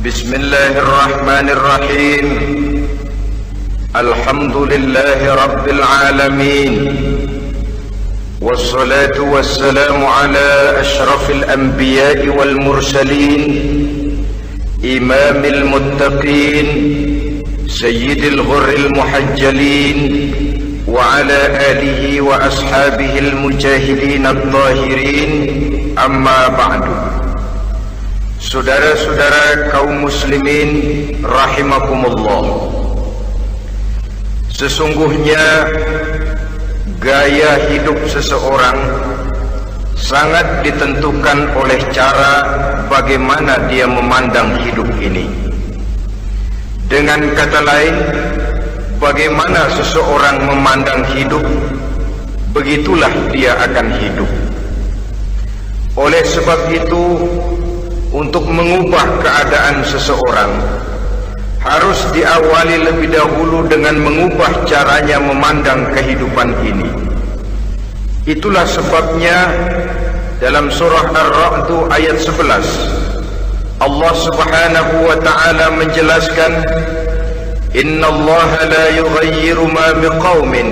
بسم الله الرحمن الرحيم. الحمد لله رب العالمين، والصلاة والسلام على أشرف الأنبياء والمرسلين، إمام المتقين، سيد الغر المحجلين، وعلى آله وأصحابه المجاهدين الطاهرين. أما بعد. Saudara-saudara kaum muslimin rahimakumullah, sesungguhnya gaya hidup seseorang sangat ditentukan oleh cara bagaimana dia memandang hidup ini. Dengan kata lain, bagaimana seseorang memandang hidup, begitulah dia akan hidup. Oleh sebab itu, untuk mengubah keadaan seseorang harus diawali lebih dahulu dengan mengubah caranya memandang kehidupan ini. Itulah sebabnya dalam surah Ar-Ra'd ayat 11 Allah Subhanahu wa ta'ala menjelaskan, Innallaha la yughayyiru ma biqaumin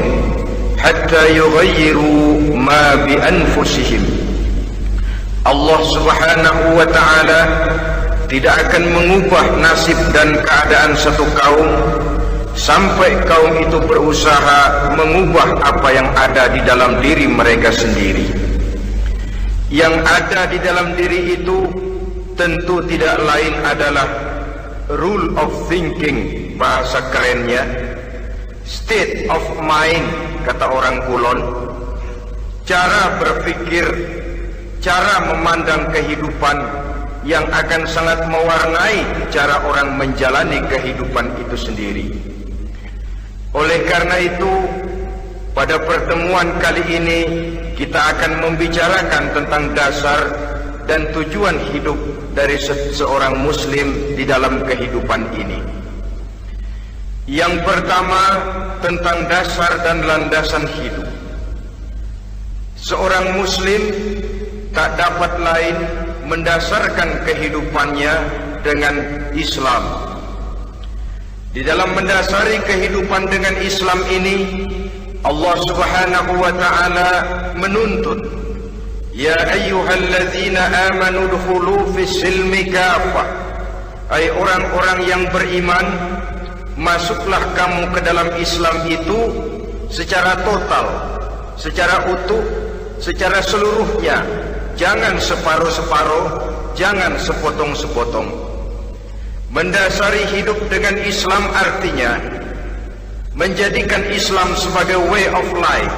hatta yughayyiru ma bi anfusihim. Allah Subhanahu wa ta'ala tidak akan mengubah nasib dan keadaan satu kaum sampai kaum itu berusaha mengubah apa yang ada di dalam diri mereka sendiri. Yang ada di dalam diri itu tentu tidak lain adalah rule of thinking, bahasa kerennya state of mind, kata orang Kulon, cara berpikir, cara memandang kehidupan yang akan sangat mewarnai cara orang menjalani kehidupan itu sendiri. Oleh karena itu, pada pertemuan kali ini kita akan membicarakan tentang dasar dan tujuan hidup dari seorang muslim di dalam kehidupan ini. Yang pertama, tentang dasar dan landasan hidup. Seorang muslim tak dapat lain mendasarkan kehidupannya dengan Islam. Di dalam mendasari kehidupan dengan Islam ini, Allah Subhanahu wa ta'ala menuntut, Ya ayyuhalladzina amanu dkhulu fis silmi kafah. Hai orang-orang yang beriman, masuklah kamu ke dalam Islam itu secara total, secara utuh, secara seluruhnya. Jangan separuh-separuh, jangan sepotong-sepotong. Mendasari hidup dengan Islam artinya menjadikan Islam sebagai way of life,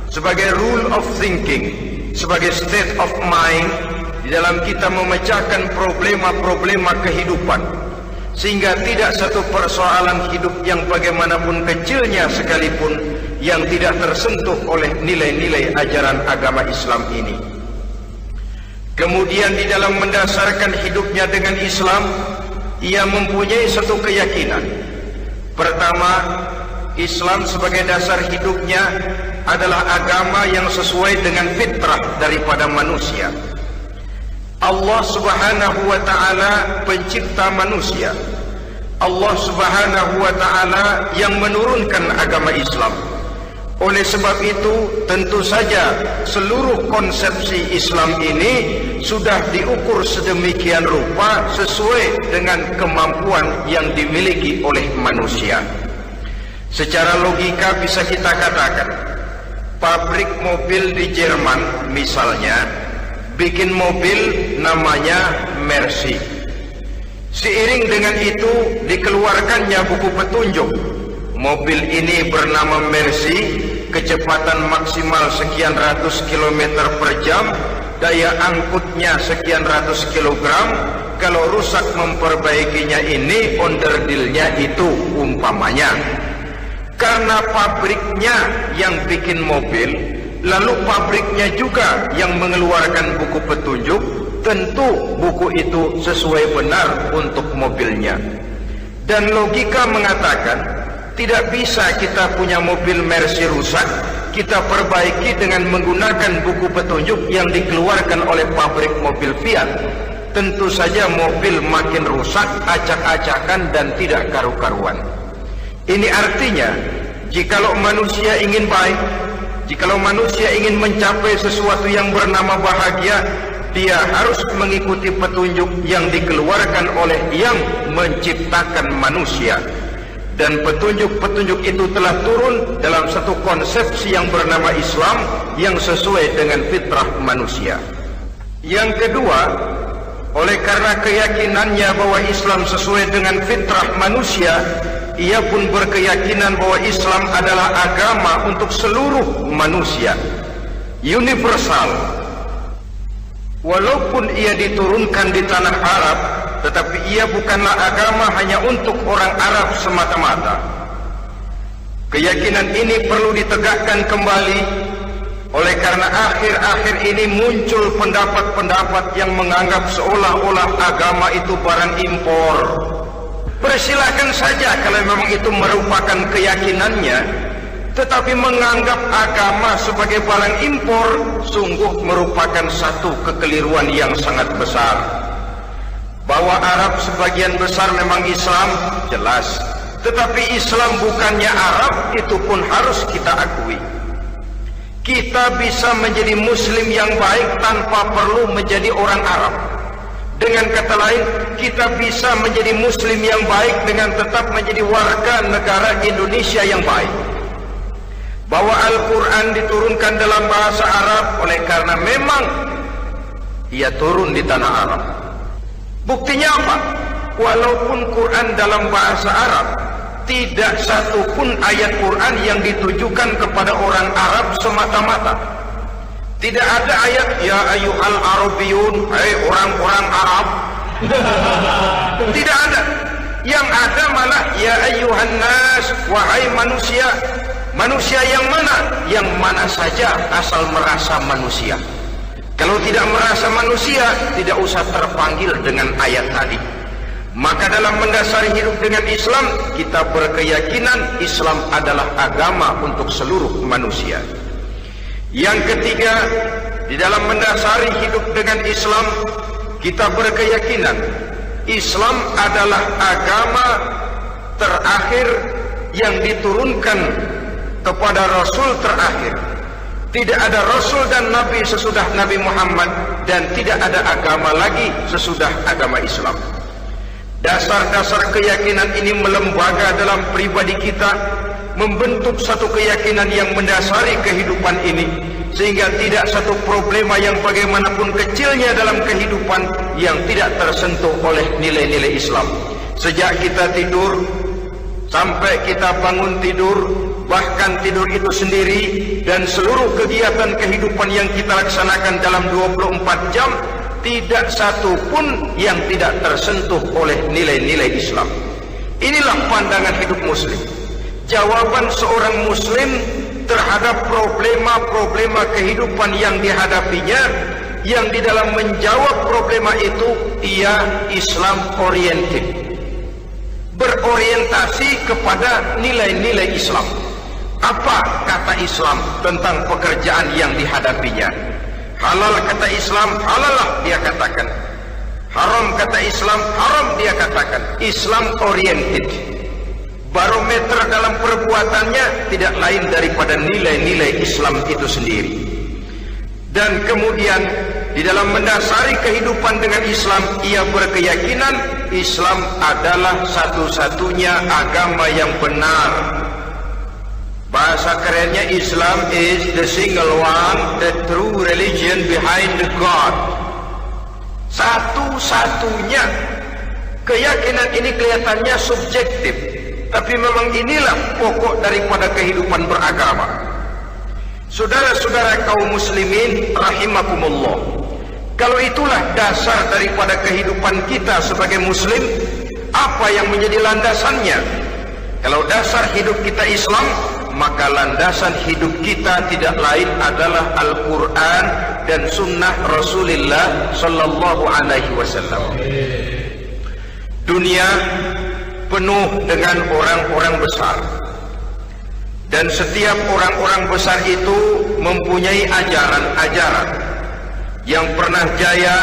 sebagai rule of thinking, sebagai state of mind di dalam kita memecahkan problema-problema kehidupan, sehingga tidak satu persoalan hidup yang bagaimanapun kecilnya sekalipun yang tidak tersentuh oleh nilai-nilai ajaran agama Islam ini. Kemudian di dalam mendasarkan hidupnya dengan Islam, ia mempunyai satu keyakinan. Pertama, Islam sebagai dasar hidupnya adalah agama yang sesuai dengan fitrah daripada manusia. Allah Subhanahu wa ta'ala pencipta manusia. Allah Subhanahu wa ta'ala yang menurunkan agama Islam. Oleh sebab itu, tentu saja seluruh konsepsi Islam ini sudah diukur sedemikian rupa sesuai dengan kemampuan yang dimiliki oleh manusia. Secara logika bisa kita katakan, pabrik mobil di Jerman misalnya bikin mobil namanya Mercy. Seiring dengan itu dikeluarkannya buku petunjuk. Mobil ini bernama Mercy, kecepatan maksimal sekian ratus kilometer per jam, daya angkutnya sekian ratus kilogram, kalau rusak memperbaikinya ini, onderdilnya itu umpamanya. Karena pabriknya yang bikin mobil, lalu pabriknya juga yang mengeluarkan buku petunjuk, tentu buku itu sesuai benar untuk mobilnya. Dan logika mengatakan, tidak bisa kita punya mobil Mercy rusak, kita perbaiki dengan menggunakan buku petunjuk yang dikeluarkan oleh pabrik mobil Fiat. tentu saja mobil makin rusak, acak-acakan dan tidak karu-karuan. Ini artinya, jikalau manusia ingin baik, jikalau manusia ingin mencapai sesuatu yang bernama bahagia, dia harus mengikuti petunjuk yang dikeluarkan oleh yang menciptakan manusia. Dan petunjuk-petunjuk itu telah turun dalam satu konsepsi yang bernama Islam yang sesuai dengan fitrah manusia. Yang kedua, oleh karena keyakinannya bahwa Islam sesuai dengan fitrah manusia, ia pun berkeyakinan bahwa Islam adalah agama untuk seluruh manusia, universal. Walaupun ia diturunkan di tanah Arab, tetapi ia bukanlah agama hanya untuk orang Arab semata-mata. Keyakinan ini perlu ditegakkan kembali, oleh karena akhir-akhir ini muncul pendapat-pendapat yang menganggap seolah-olah agama itu barang impor. Persilakan saja kalau memang itu merupakan keyakinannya, tetapi menganggap agama sebagai barang impor sungguh merupakan satu kekeliruan yang sangat besar. Bahwa Arab sebagian besar memang Islam, jelas. Tetapi Islam bukannya Arab, itu pun harus kita akui. Kita bisa menjadi Muslim yang baik tanpa perlu menjadi orang Arab. Dengan kata lain, kita bisa menjadi Muslim yang baik dengan tetap menjadi warga negara Indonesia yang baik. Bahwa Al-Quran diturunkan dalam bahasa Arab oleh karena memang ia turun di tanah Arab. Buktinya apa? Walaupun Quran dalam bahasa Arab, tidak satu pun ayat Quran yang ditujukan kepada orang Arab semata-mata. Tidak ada ayat ya ayyuhal arabiyun, hai orang-orang Arab. Tidak ada. Yang ada malah ya ayyuhan nas, wahai manusia. Manusia yang mana? Yang mana saja asal merasa manusia. Kalau tidak merasa manusia, tidak usah terpanggil dengan ayat tadi. Maka dalam mendasari hidup dengan Islam, kita berkeyakinan Islam adalah agama untuk seluruh manusia. Yang ketiga, di dalam mendasari hidup dengan Islam, kita berkeyakinan Islam adalah agama terakhir yang diturunkan kepada Rasul terakhir. Tidak ada Rasul dan Nabi sesudah Nabi Muhammad, dan tidak ada agama lagi sesudah agama Islam. Dasar-dasar keyakinan ini melembaga dalam pribadi kita, membentuk satu keyakinan yang mendasari kehidupan ini, sehingga tidak satu problema yang bagaimanapun kecilnya dalam kehidupan yang tidak tersentuh oleh nilai-nilai Islam. Sejak kita tidur sampai kita bangun tidur, bahkan tidur itu sendiri, dan seluruh kegiatan kehidupan yang kita laksanakan dalam 24 jam, tidak satu pun yang tidak tersentuh oleh nilai-nilai Islam. Inilah pandangan hidup Muslim. Jawaban seorang Muslim terhadap problema-problema kehidupan yang dihadapinya, yang di dalam menjawab problema itu ia Islam oriented, berorientasi kepada nilai-nilai Islam. Apa kata Islam tentang pekerjaan yang dihadapinya? Halal kata Islam, halallah dia katakan. Haram kata Islam, haram dia katakan. Islam oriented. Barometer dalam perbuatannya tidak lain daripada nilai-nilai Islam itu sendiri. Dan kemudian di dalam mendasari kehidupan dengan Islam, ia berkeyakinan Islam adalah satu-satunya agama yang benar. Bahasa kerennya, Islam is the single one, the true religion behind the God. Satu-satunya. Keyakinan ini kelihatannya subjektif, tapi memang inilah pokok daripada kehidupan beragama. Saudara-saudara kaum muslimin rahimakumullah, kalau itulah dasar daripada kehidupan kita sebagai muslim, apa yang menjadi landasannya? Kalau dasar hidup kita Islam, maka landasan hidup kita tidak lain adalah Al-Quran dan Sunnah Rasulullah Sallallahu Alaihi Wasallam. Dunia penuh dengan orang-orang besar, dan setiap orang-orang besar itu mempunyai ajaran-ajaran yang pernah jaya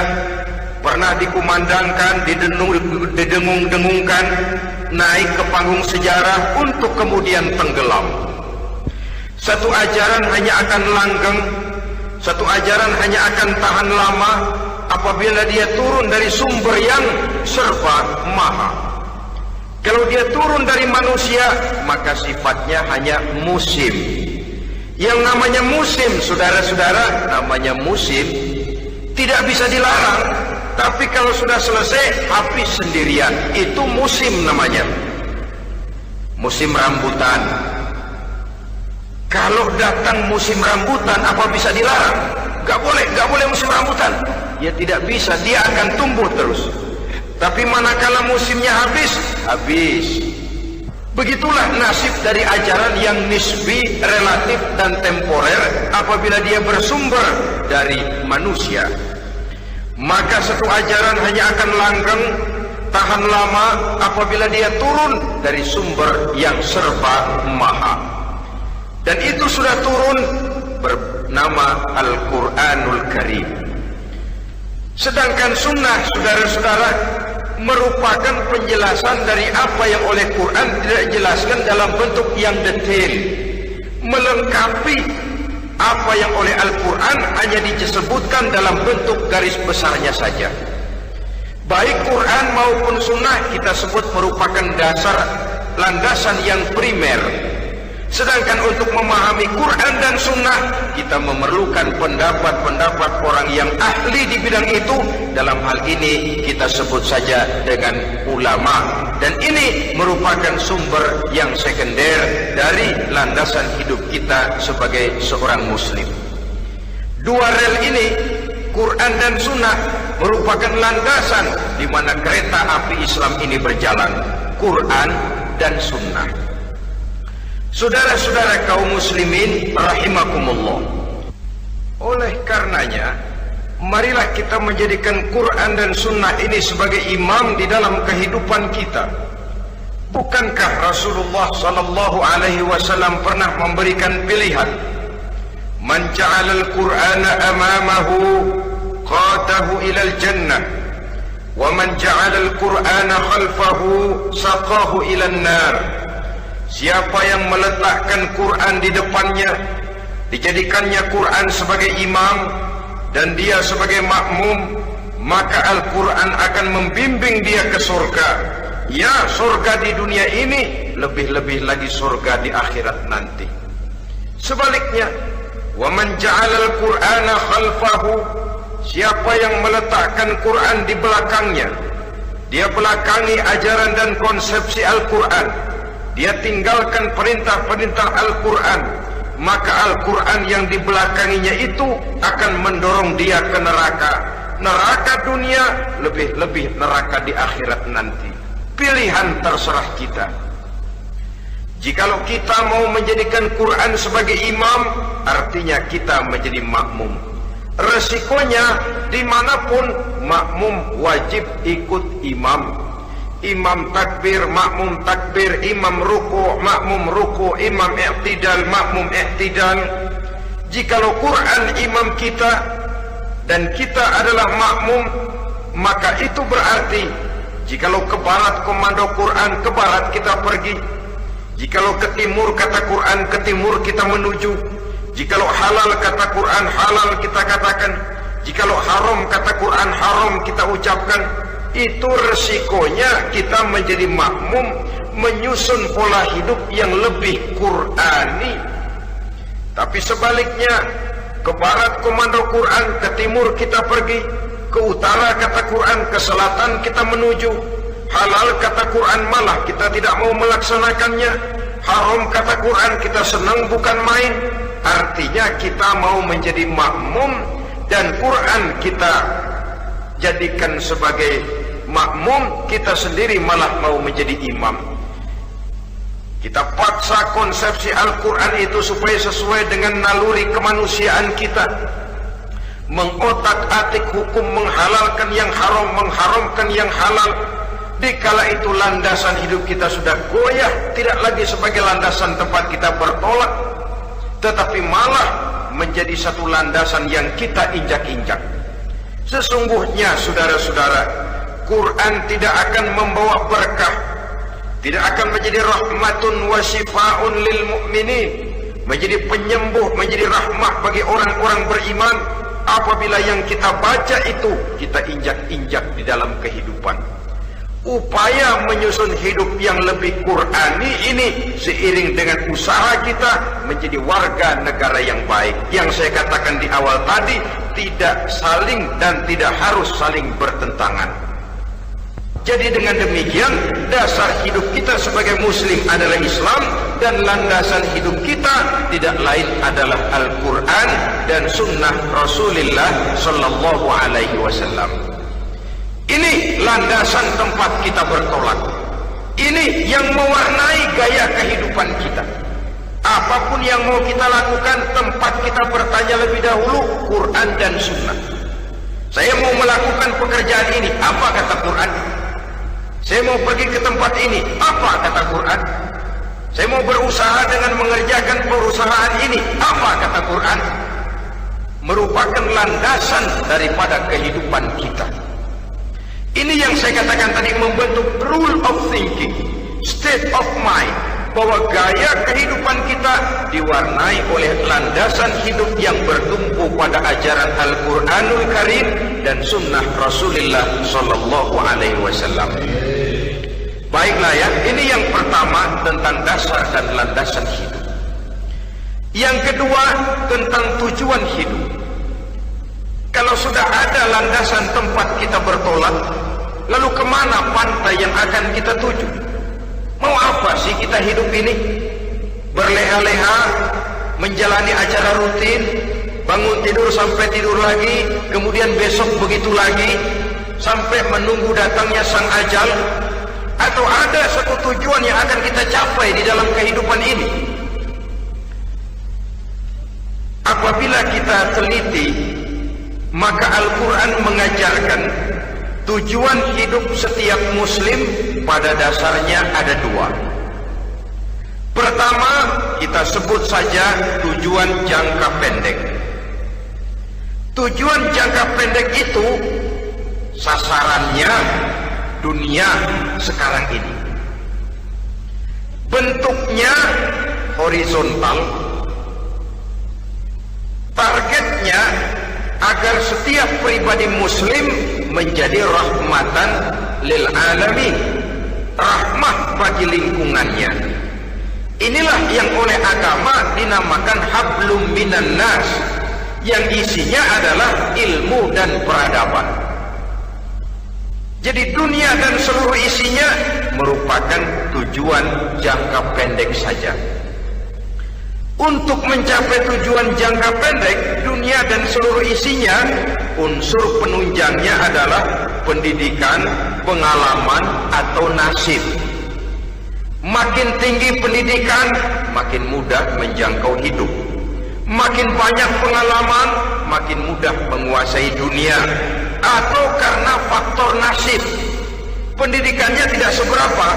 pernah dikumandangkan, didengung-dengungkan, naik ke panggung sejarah untuk kemudian tenggelam. Satu ajaran hanya akan langgeng, satu ajaran hanya akan tahan lama apabila dia turun dari sumber yang serba maha. Kalau dia turun dari manusia, maka sifatnya hanya musim. Yang namanya musim, saudara-saudara, namanya musim tidak bisa dilarang. Tapi kalau sudah selesai, habis sendirian. Itu musim namanya. Musim rambutan. Kalau datang musim rambutan, apa bisa dilarang? Gak boleh musim rambutan. Ya tidak bisa, dia akan tumbuh terus. Tapi manakala musimnya habis. Begitulah nasib dari ajaran yang nisbi, relatif dan temporer apabila dia bersumber dari manusia. Maka satu ajaran hanya akan langgeng, tahan lama apabila dia turun dari sumber yang serba maha. Dan itu sudah turun bernama Al-Quranul Karim. Sedangkan sunnah, saudara-saudara, merupakan penjelasan dari apa yang oleh Quran tidak dijelaskan dalam bentuk yang detail, melengkapi apa yang oleh Al-Quran hanya disebutkan dalam bentuk garis besarnya saja. Baik Quran maupun sunnah kita sebut merupakan dasar, landasan yang primer. Sedangkan untuk memahami Quran dan sunnah, kita memerlukan pendapat-pendapat orang yang ahli di bidang itu. Dalam hal ini kita sebut saja dengan ulama. Dan ini merupakan sumber yang sekunder dari landasan hidup kita sebagai seorang muslim. Dua rel ini, Quran dan sunnah, merupakan landasan di mana kereta api Islam ini berjalan. Quran dan sunnah. Saudara-saudara kaum muslimin rahimakumullah. Oleh karenanya, marilah kita menjadikan Quran dan sunnah ini sebagai imam di dalam kehidupan kita. Bukankah Rasulullah sallallahu alaihi wasallam pernah memberikan pilihan? Man ja'ala al-Qur'ana amamahu qatahu ilal jannah wa man ja'ala al-Qur'ana khalfahu saqahu ilan nar. Siapa yang meletakkan Quran di depannya, dijadikannya Quran sebagai imam dan dia sebagai makmum, maka Al-Quran akan membimbing dia ke surga. Ya, surga di dunia ini, lebih-lebih lagi surga di akhirat nanti. Sebaliknya, wa man ja'ala al-Qur'ana khalfahu, siapa yang meletakkan Quran di belakangnya, dia belakangi ajaran dan konsepsi Al-Quran, dia tinggalkan perintah-perintah Al-Quran, maka Al-Quran yang dibelakanginya itu akan mendorong dia ke neraka. Neraka dunia, lebih-lebih neraka di akhirat nanti. Pilihan terserah kita. Jikalau kita mau menjadikan Quran sebagai imam, artinya kita menjadi makmum. Resikonya dimanapun, makmum wajib ikut imam. Imam takbir, makmum takbir, imam ruku, makmum ruku, imam i'tidal, makmum i'tidal. Jikalau Quran imam kita dan kita adalah makmum, maka itu berarti jikalau ke barat komando Quran, ke barat kita pergi. Jikalau ke timur kata Quran, ke timur kita menuju. Jikalau halal kata Quran, halal kita katakan. Jikalau haram kata Quran, haram kita ucapkan. Itu resikonya kita menjadi makmum, menyusun pola hidup yang lebih Qurani. Tapi sebaliknya, ke barat komando Quran, ke timur kita pergi, ke utara kata Quran, ke selatan kita menuju. Halal kata Quran, malah kita tidak mau melaksanakannya. Haram kata Quran, kita senang bukan main. Artinya kita mau menjadi makmum, dan Quran kita jadikan sebagai makmum, kita sendiri malah mau menjadi imam. Kita paksa konsepsi Al-Quran itu supaya sesuai dengan naluri kemanusiaan kita, mengotak-atik hukum, menghalalkan yang haram, mengharamkan yang halal. Dikala itu landasan hidup kita sudah goyah, tidak lagi sebagai landasan tempat kita bertolak, tetapi malah menjadi satu landasan yang kita injak-injak. Sesungguhnya saudara-saudara, Quran tidak akan membawa berkah, tidak akan menjadi rahmatun wa syifaun lil mu'minin, menjadi penyembuh, menjadi rahmah bagi orang-orang beriman apabila yang kita baca itu kita injak-injak di dalam kehidupan. Upaya menyusun hidup yang lebih Qurani ini seiring dengan usaha kita menjadi warga negara yang baik. Yang saya katakan di awal tadi, tidak saling dan tidak harus saling bertentangan. Jadi dengan demikian, dasar hidup kita sebagai muslim adalah Islam, dan landasan hidup kita tidak lain adalah Al-Quran dan sunnah Rasulullah sallallahu alaihi wasallam. Ini landasan tempat kita bertolak. Ini yang mewarnai gaya kehidupan kita. Apapun yang mau kita lakukan, tempat kita bertanya lebih dahulu Quran dan sunnah. Saya mau melakukan pekerjaan ini, apa kata Quran? Saya mau pergi ke tempat ini, apa kata Quran? Saya mau berusaha dengan mengerjakan perusahaan ini, apa kata Quran? Merupakan landasan daripada kehidupan kita. Ini yang saya katakan tadi, membentuk rule of thinking, state of mind, bahwa gaya kehidupan kita diwarnai oleh landasan hidup yang bertumpu pada ajaran Al-Quranul Karim dan sunnah Rasulullah sallallahu alaihi wasallam. Baiklah ya, ini yang pertama tentang dasar dan landasan hidup. Yang kedua tentang tujuan hidup. Kalau sudah ada landasan tempat kita bertolak, lalu kemana pantai yang akan kita tuju? Mau apa sih kita hidup ini? Berleha-leha, menjalani acara rutin, bangun tidur sampai tidur lagi, kemudian besok begitu lagi, sampai menunggu datangnya sang ajal? Atau ada satu tujuan yang akan kita capai di dalam kehidupan ini? Apabila kita teliti, maka Al-Quran mengajarkan tujuan hidup setiap muslim pada dasarnya ada dua. Pertama, kita sebut saja tujuan jangka pendek. Tujuan jangka pendek itu sasarannya dunia sekarang ini. Bentuknya horizontal, targetnya agar setiap pribadi muslim menjadi rahmatan lil alamin, rahmat bagi lingkungannya. Inilah yang oleh agama dinamakan hablum minan nas, yang isinya adalah ilmu dan peradaban. Jadi dunia dan seluruh isinya merupakan tujuan jangka pendek saja. Untuk mencapai tujuan jangka pendek, dunia dan seluruh isinya, unsur penunjangnya adalah pendidikan, pengalaman, atau nasib. Makin tinggi pendidikan, makin mudah menjangkau hidup. Makin banyak pengalaman, makin mudah menguasai dunia. Atau karena faktor nasib, pendidikannya tidak seberapa,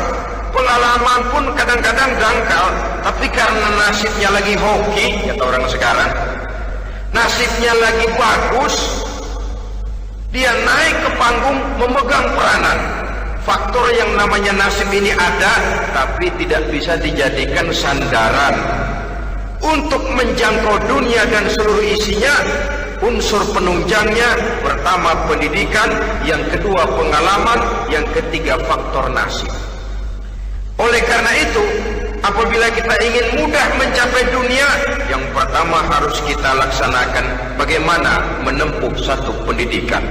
pengalaman pun kadang-kadang dangkal, tapi karena nasibnya lagi hoki, kata orang sekarang, nasibnya lagi bagus, dia naik ke panggung memegang peranan. Faktor yang namanya nasib ini ada, tapi tidak bisa dijadikan sandaran. Untuk menjangkau dunia dan seluruh isinya, unsur penunjangnya pertama pendidikan, yang kedua pengalaman, yang ketiga faktor nasib. Oleh karena itu, apabila kita ingin mudah mencapai dunia, yang pertama harus kita laksanakan bagaimana menempuh satu pendidikan.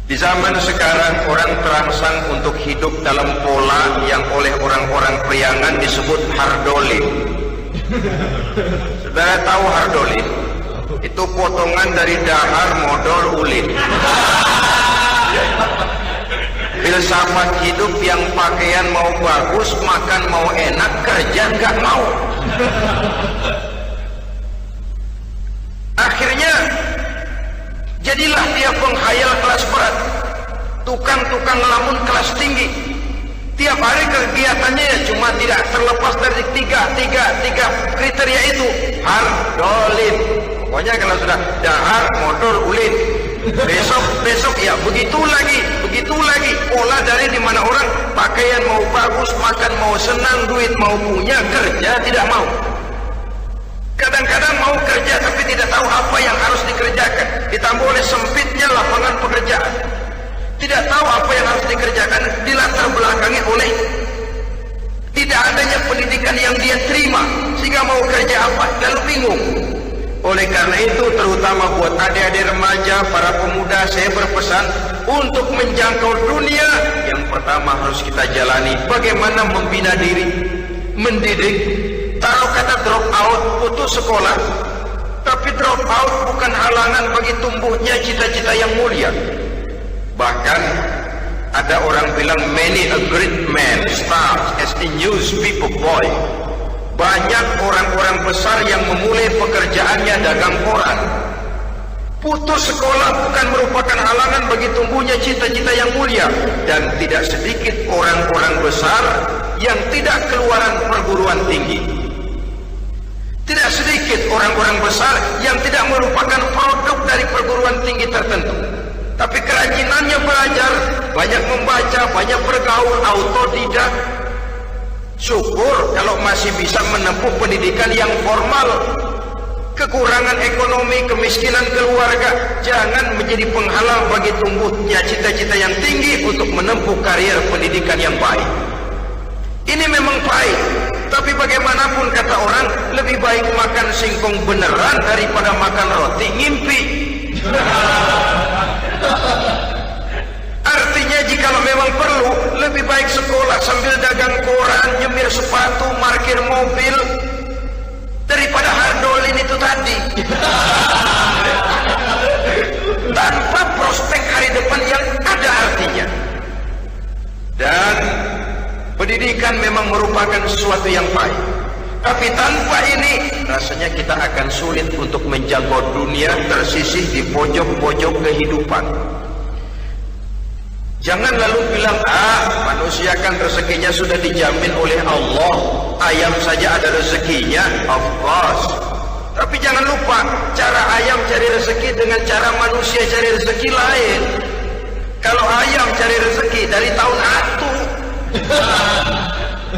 Di zaman sekarang orang terangsang untuk hidup dalam pola yang oleh orang-orang priangan disebut hardolin. Saudara tahu hardolin? Itu potongan dari dahar modal ulin. Filsafat hidup yang pakaian mau bagus, makan mau enak, kerja nggak mau. Akhirnya jadilah dia penghayal kelas berat, tukang-tukang ngelamun kelas tinggi. Tiap hari kegiatannya ya cuma tidak terlepas dari tiga kriteria itu. Hardolin. Pokoknya kalau sudah dahar, modal, ulin, besok ya begitu lagi. Pola dari dimana orang pakaian mau bagus, makan mau senang, duit mau punya, kerja tidak mau. Kadang-kadang mau kerja tapi tidak tahu apa yang harus dikerjakan, ditambah oleh sempitnya lapangan pekerjaan. Tidak tahu apa yang harus dikerjakan, dilatar belakangi oleh tidak adanya pendidikan yang dia terima, sehingga mau kerja apa lalu bingung. Oleh karena itu, terutama buat adik-adik remaja, para pemuda, saya berpesan untuk menjangkau dunia, yang pertama harus kita jalani bagaimana membina diri, mendidik. Taruh kata drop out, putus sekolah, tapi drop out bukan halangan bagi tumbuhnya cita-cita yang mulia. Bahkan ada orang bilang many a great man starts as a newspaper boy. Banyak orang-orang besar yang memulai pekerjaannya dagang koran. Putus sekolah bukan merupakan halangan bagi tumbuhnya cita-cita yang mulia, dan tidak sedikit orang-orang besar yang tidak keluaran perguruan tinggi. Tidak sedikit orang-orang besar yang tidak merupakan produk dari perguruan tinggi tertentu, tapi kerajinannya belajar, banyak membaca, banyak bergaul, autodidak. Syukur kalau masih bisa menempuh pendidikan yang formal. Kekurangan ekonomi, kemiskinan keluarga jangan menjadi penghalang bagi tumbuhnya cita-cita yang tinggi untuk menempuh karier pendidikan yang baik. Ini memang baik, tapi bagaimanapun kata orang, lebih baik makan singkong beneran daripada makan roti ngimpi. Artinya jikalau memang perlu, lebih baik sekolah sambil dagang koran, nyemir sepatu, parkir mobil, daripada hardolin itu tadi. Tanpa prospek hari depan yang ada artinya. Dan pendidikan memang merupakan sesuatu yang baik, tapi tanpa ini rasanya kita akan sulit untuk menjangkau dunia, tersisih di pojok-pojok kehidupan. Jangan lalu bilang, manusia kan rezekinya sudah dijamin oleh Allah, ayam saja ada rezekinya. Of course. Tapi jangan lupa, cara ayam cari rezeki dengan cara manusia cari rezeki lain. Kalau ayam cari rezeki dari tahun atu,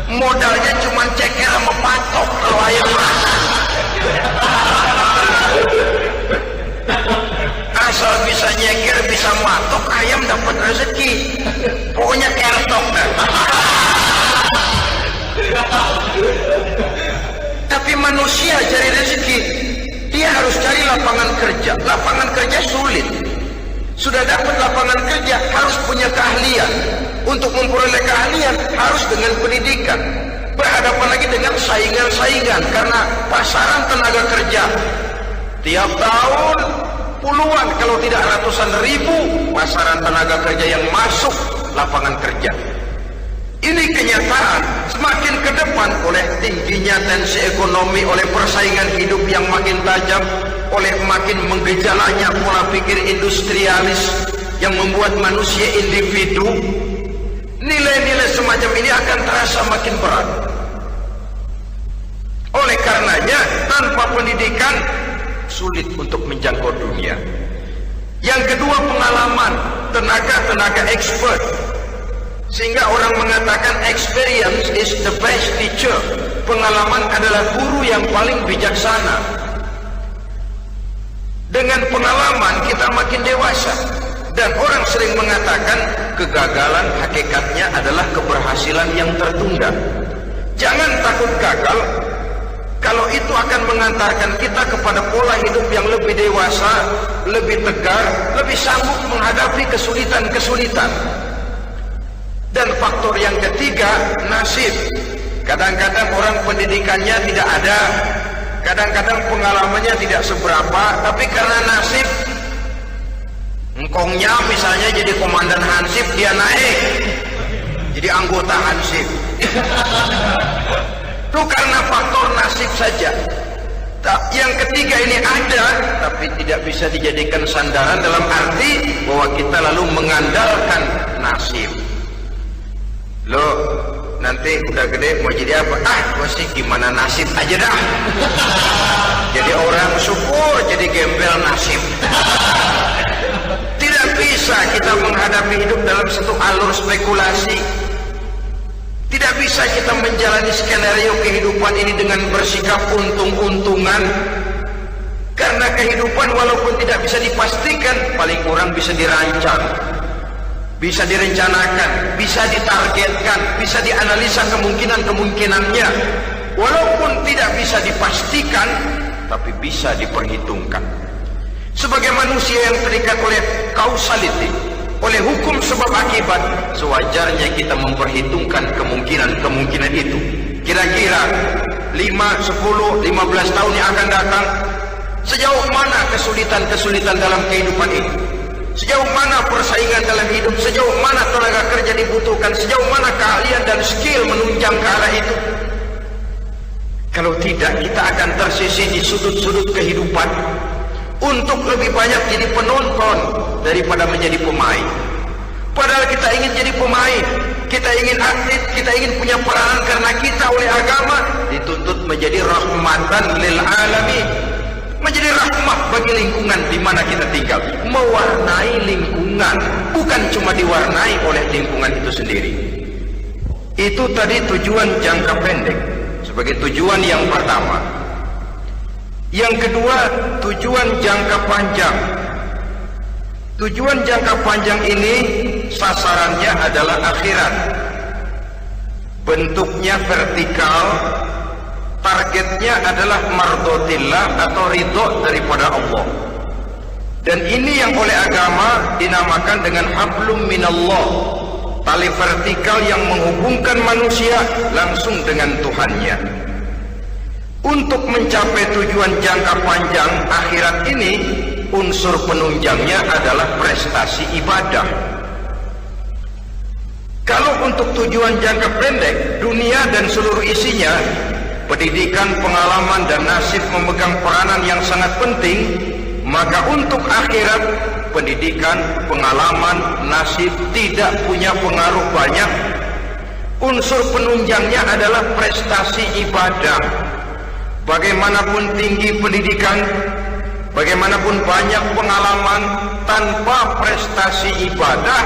modalnya cuma ceker sama patok kalau ayam makan. Asal bisa nyeker, bisa matok, ayam dapat rezeki. Pokoknya kertok dah. Tapi manusia cari rezeki, dia harus cari lapangan kerja. Lapangan kerja sulit. Sudah dapat lapangan kerja, harus punya keahlian. Untuk memperoleh keahlian, harus dengan pendidikan. Berhadapan lagi dengan saingan-saingan, karena pasaran tenaga kerja tiap tahun puluhan kalau tidak ratusan ribu pasaran tenaga kerja yang masuk lapangan kerja. Ini kenyataan. Semakin ke depan, oleh tingginya tensi ekonomi, oleh persaingan hidup yang makin tajam, oleh makin menggejalanya pola pikir industrialis yang membuat manusia individu, nilai-nilai semacam ini akan terasa makin berat. Oleh karenanya, tanpa pendidikan sulit untuk menjangkau dunia. Yang kedua, pengalaman, tenaga expert. Sehingga orang mengatakan experience is the best teacher. Pengalaman adalah guru yang paling bijaksana. Dengan pengalaman kita makin dewasa. Dan orang sering mengatakan kegagalan hakikatnya adalah keberhasilan yang tertunda. Jangan takut gagal, kalau itu akan mengantarkan kita kepada pola hidup yang lebih dewasa, lebih tegar, lebih sanggup menghadapi kesulitan-kesulitan. Dan faktor yang ketiga, nasib. Kadang-kadang orang pendidikannya tidak ada, kadang-kadang pengalamannya tidak seberapa, tapi karena nasib, engkongnya misalnya jadi komandan Hansip, dia naik jadi anggota Hansip. Itu karena faktor nasib saja. Yang ketiga ini ada, tapi tidak bisa dijadikan sandaran dalam arti bahwa kita lalu mengandalkan nasib. Loh, nanti udah gede mau jadi apa? Gua sih gimana nasib aja dah. Jadi orang syukur, jadi gembel nasib. bisa kita menghadapi hidup dalam satu alur spekulasi. Tidak bisa kita menjalani skenario kehidupan ini dengan bersikap untung-untungan. Karena kehidupan walaupun tidak bisa dipastikan, paling kurang bisa dirancang, bisa direncanakan, bisa ditargetkan, bisa dianalisa kemungkinan-kemungkinannya. Walaupun tidak bisa dipastikan, tapi bisa diperhitungkan. Sebagai manusia yang terikat oleh causality, oleh hukum sebab akibat, sewajarnya kita memperhitungkan kemungkinan-kemungkinan itu. Kira-kira 5, 10, 15 tahun yang akan datang, sejauh mana kesulitan-kesulitan dalam kehidupan ini, sejauh mana persaingan dalam hidup, sejauh mana tenaga kerja dibutuhkan, sejauh mana keahlian dan skill menunjang ke arah itu. Kalau tidak, kita akan tersisih di sudut-sudut kehidupan untuk lebih banyak jadi penonton daripada menjadi pemain. Padahal kita ingin jadi pemain, kita ingin atlet, kita ingin punya peranan karena kita oleh agama dituntut menjadi rahmatan lil alamin, menjadi rahmat bagi lingkungan di mana kita tinggal, mewarnai lingkungan, bukan cuma diwarnai oleh lingkungan itu sendiri. Itu tadi tujuan jangka pendek sebagai tujuan yang pertama. Yang kedua, tujuan jangka panjang. Tujuan jangka panjang ini sasarannya adalah akhirat. Bentuknya vertikal, targetnya adalah mardotillah atau ridho daripada Allah. Dan ini yang oleh agama dinamakan dengan hablum minallah, tali vertikal yang menghubungkan manusia langsung dengan Tuhannya. Untuk mencapai tujuan jangka panjang akhirat ini, unsur penunjangnya adalah prestasi ibadah. Kalau untuk tujuan jangka pendek, dunia dan seluruh isinya, pendidikan, pengalaman, dan nasib memegang peranan yang sangat penting, maka untuk akhirat, pendidikan, pengalaman, nasib tidak punya pengaruh banyak. Unsur penunjangnya adalah prestasi ibadah. Bagaimanapun tinggi pendidikan, bagaimanapun banyak pengalaman, tanpa prestasi ibadah,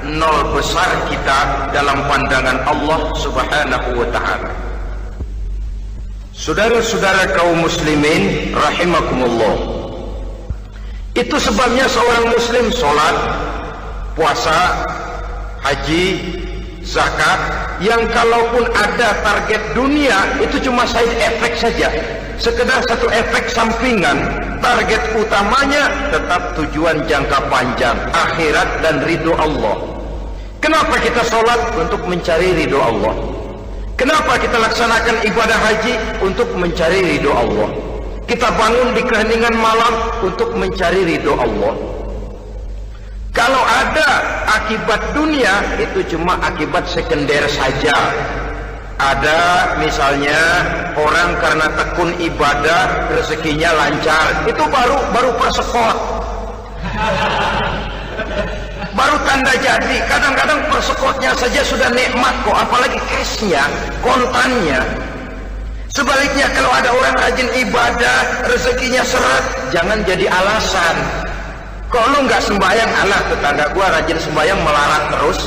nol besar kita dalam pandangan Allah Subhanahu wa ta'ala. Saudara-saudara kaum muslimin rahimakumullah, itu sebabnya seorang muslim sholat, puasa, haji, zakat, yang kalaupun ada target dunia itu cuma side effect saja, sekedar satu efek sampingan. Target utamanya tetap tujuan jangka panjang, akhirat dan ridho Allah. Kenapa kita sholat? Untuk mencari ridho Allah. Kenapa kita laksanakan ibadah haji? Untuk mencari ridho Allah. Kita bangun di keheningan malam untuk mencari ridho Allah. Kalau ada akibat dunia, itu cuma akibat sekunder saja. Ada misalnya orang karena tekun ibadah rezekinya lancar, itu baru persekot, baru tanda jadi. Kadang-kadang persekotnya saja sudah nikmat kok, apalagi cashnya, kontannya. Sebaliknya kalau ada orang rajin ibadah, rezekinya seret, jangan jadi alasan. Kok lu nggak sembahyang? Alah, tetangga gua rajin sembahyang melarat terus.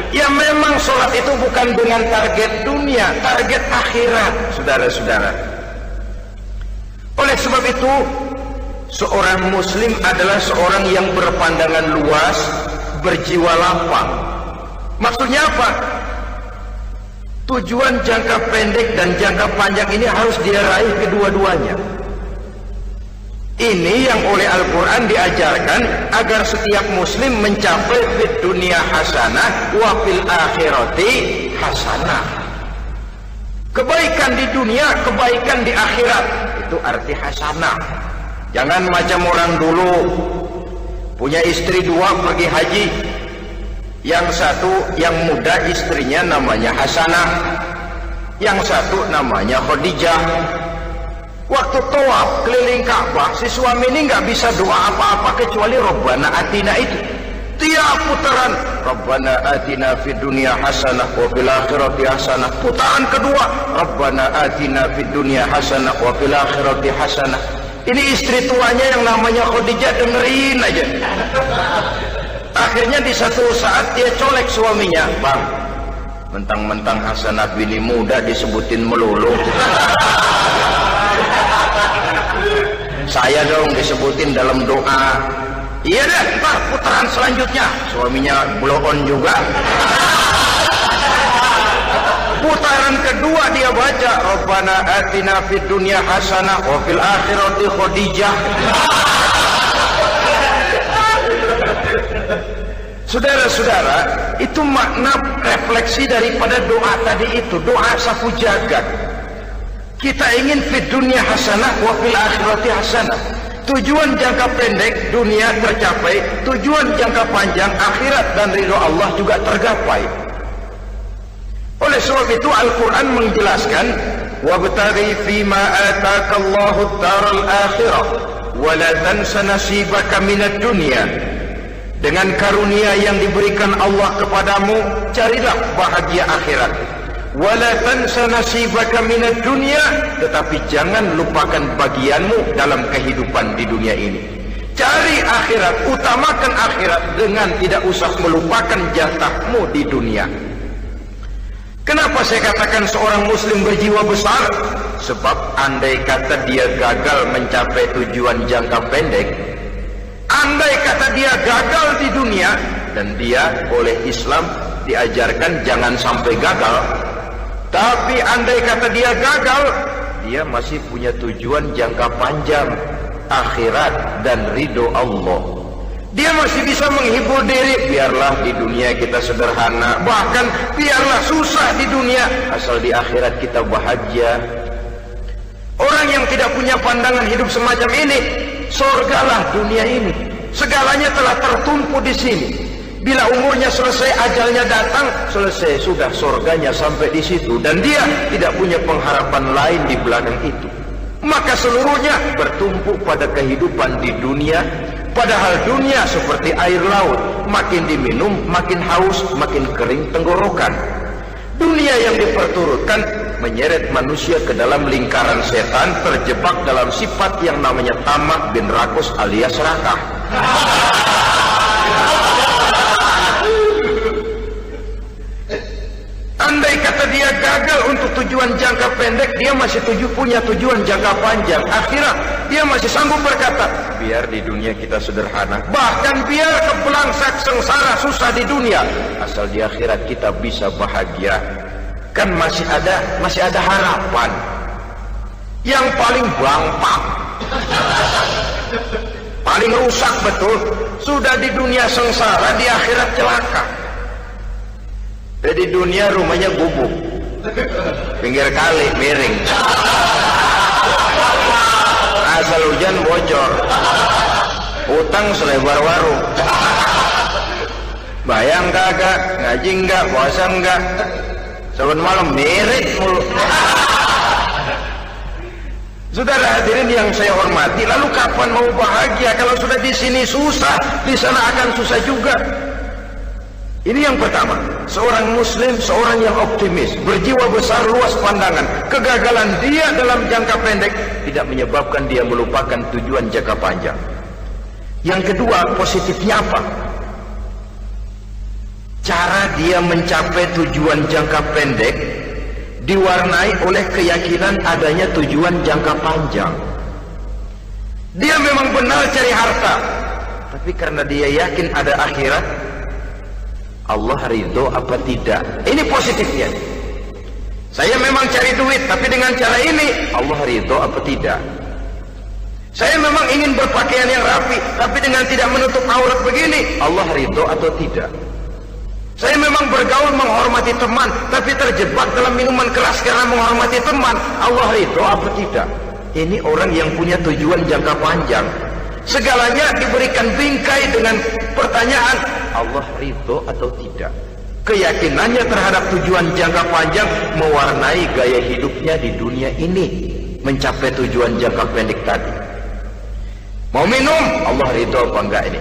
Ya memang sholat itu bukan dengan target dunia, target akhirat, saudara-saudara. Oleh sebab itu, seorang muslim adalah seorang yang berpandangan luas, berjiwa lapang. Maksudnya apa? Tujuan jangka pendek dan jangka panjang ini harus dia raih kedua-duanya. Ini yang oleh Al-Quran diajarkan agar setiap muslim mencapai fid dunia hasanah wa fil akhirati hasanah. Kebaikan di dunia, kebaikan di akhirat, itu arti hasanah. Jangan macam orang dulu, punya istri dua pergi haji. Yang satu yang muda istrinya namanya Hasanah, yang satu namanya Khadijah. Waktu tawaf keliling Ka'bah, si suami ini nggak bisa doa apa-apa kecuali Rabbana Atina itu. Tiap putaran Rabbana Atina fid dunya hasanah wa fil akhirati hasanah. Putaran kedua Rabbana Atina fid dunya hasanah wa fil akhirati hasanah. Ini istri tuanya yang namanya Khadijah dengerin aja. Akhirnya di satu saat dia colek suaminya, "Bang, mentang-mentang Hasanah bini muda disebutin melulu. Saya dong disebutin dalam doa." "Iya deh, ntar putaran selanjutnya." Suaminya blow on juga. Putaran kedua dia baca, "Rabbana atina fid dunya hasanah wa fil akhirati Khadijah." Saudara-saudara, itu makna refleksi daripada doa tadi itu, doa sapu jagat. Kita ingin fid dunya hasanah wa fil akhirati hasanah. Tujuan jangka pendek dunia tercapai, tujuan jangka panjang akhirat dan ridho Allah juga tergapai. Oleh sebab itu Al-Quran menjelaskan, "Wabtaghi fima atakallahu ad-daral akhirah wa la tansa nasibaka minad dunya." Dengan karunia yang diberikan Allah kepadamu, carilah bahagia akhirat. Wa la tansa nasibaka minad dunya, tetapi jangan lupakan bagianmu dalam kehidupan di dunia ini. Cari akhirat, utamakan akhirat dengan tidak usah melupakan jatahmu di dunia. Kenapa saya katakan seorang muslim berjiwa besar? Sebab andai kata dia gagal mencapai tujuan jangka pendek, andai kata dia gagal di dunia, dan dia oleh Islam diajarkan jangan sampai gagal, tapi andai kata dia gagal, dia masih punya tujuan jangka panjang, akhirat dan ridho Allah. Dia masih bisa menghibur diri, biarlah di dunia kita sederhana, bahkan biarlah susah di dunia, asal di akhirat kita bahagia. Orang yang tidak punya pandangan hidup semacam ini, surgalah dunia ini, segalanya telah tertumpu di sini. Bila umurnya selesai, ajalnya datang, selesai sudah surganya sampai di situ, dan dia tidak punya pengharapan lain di belakang itu. Maka seluruhnya bertumpu pada kehidupan di dunia. Padahal dunia seperti air laut, makin diminum makin haus, makin kering tenggorokan. Dunia yang diperturutkan menyeret manusia ke dalam lingkaran setan, terjebak dalam sifat yang namanya tamak bin rakus alias serakah. Andai kata dia gagal untuk tujuan jangka pendek, dia masih punya tujuan jangka panjang, akhirat. Dia masih sanggup berkata, biar di dunia kita sederhana, bahkan biar kebelangsak sengsara susah di dunia, asal di akhirat kita bisa bahagia. Kan masih ada harapan. Yang paling bangpak, paling rusak betul, sudah di dunia sengsara, di akhirat celaka. Di dunia rumahnya gubuk, pinggir kali miring, asal hujan bocor, utang selebar warung. Bayang kagak, ngaji enggak, puasa enggak, saban malam miring mulu. Saudara hadirin yang saya hormati, lalu kapan mau bahagia kalau sudah di sini susah, di sana akan susah juga. Ini yang pertama, seorang muslim, seorang yang optimis, berjiwa besar, luas pandangan. Kegagalan dia dalam jangka pendek tidak menyebabkan dia melupakan tujuan jangka panjang. Yang kedua, positifnya apa? Cara dia mencapai tujuan jangka pendek diwarnai oleh keyakinan adanya tujuan jangka panjang. Dia memang benar cari harta, tapi karena dia yakin ada akhirat, Allah ridho apa tidak? Ini positifnya. Saya memang cari duit, tapi dengan cara ini Allah ridho apa tidak? Saya memang ingin berpakaian yang rapi, tapi dengan tidak menutup aurat begini, Allah ridho atau tidak? Saya memang bergaul menghormati teman, tapi terjebak dalam minuman keras karena menghormati teman, Allah ridho apa tidak? Ini orang yang punya tujuan jangka panjang. Segalanya diberikan bingkai dengan pertanyaan, Allah ridho atau tidak? Keyakinannya terhadap tujuan jangka panjang mewarnai gaya hidupnya di dunia ini, mencapai tujuan jangka pendek tadi. Mau minum, Allah ridho apa enggak ini?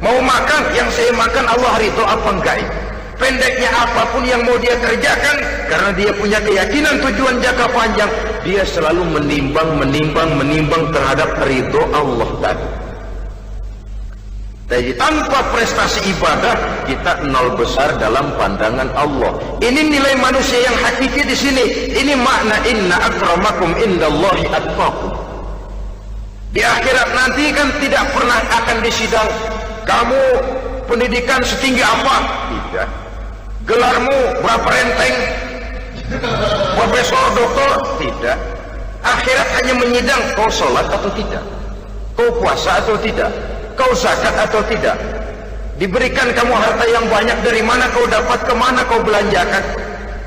Mau makan, yang saya makan Allah ridho apa enggak ini? pendeknya apapun yang mau dia kerjakan, karena dia punya keyakinan tujuan jangka panjang, dia selalu menimbang terhadap ridho Allah tadi. Jadi tanpa prestasi ibadah, kita nol besar dalam pandangan Allah. Ini nilai manusia yang hakiki di sini. Ini makna inna akramakum indallahi atqakum. Di akhirat nanti kan tidak pernah akan disidang. Kamu pendidikan setinggi apa? Tidak. Gelarmu berapa renteng? Profesor, doktor? Tidak. Akhirat hanya menyidang kau sholat atau tidak, kau puasa atau tidak, kau zakat atau tidak. Diberikan kamu harta yang banyak, dari mana kau dapat, kemana kau belanjakan.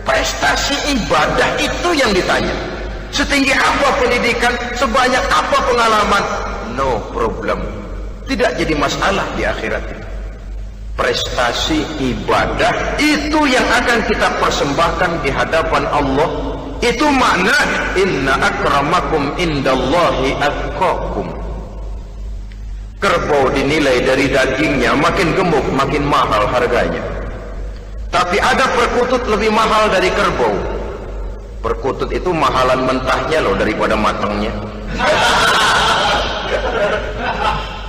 Prestasi ibadah itu yang ditanya. Setinggi apa pendidikan, sebanyak apa pengalaman, no problem, tidak jadi masalah di akhirat. Prestasi ibadah itu yang akan kita persembahkan di hadapan Allah. Itu makna inna akramakum indallahi atqakum. Kerbau dinilai dari dagingnya, makin gemuk makin mahal harganya. Tapi ada perkutut lebih mahal dari kerbau. Perkutut itu mahalan mentahnya loh daripada matangnya.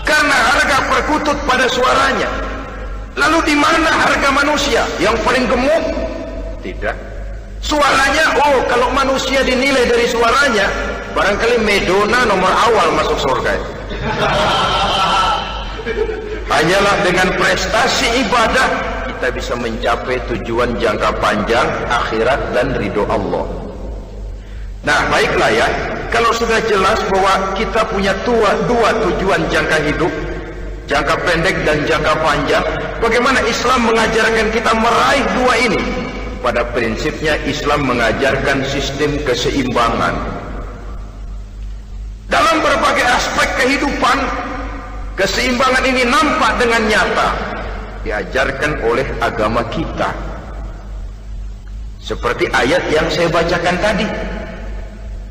Karena harga perkutut pada suaranya. Lalu di mana harga manusia yang paling gemuk? Tidak. Suaranya, oh kalau manusia dinilai dari suaranya, barangkali Madonna nomor awal masuk surga. Hanyalah dengan prestasi ibadah kita bisa mencapai tujuan jangka panjang akhirat dan ridho Allah. Nah baiklah ya, kalau sudah jelas bahwa kita punya dua tujuan jangka hidup, jangka pendek dan jangka panjang, bagaimana Islam mengajarkan kita meraih dua ini? Pada prinsipnya Islam mengajarkan sistem keseimbangan. Dalam berbagai aspek kehidupan, keseimbangan ini nampak dengan nyata diajarkan oleh agama kita. Seperti ayat yang saya bacakan tadi.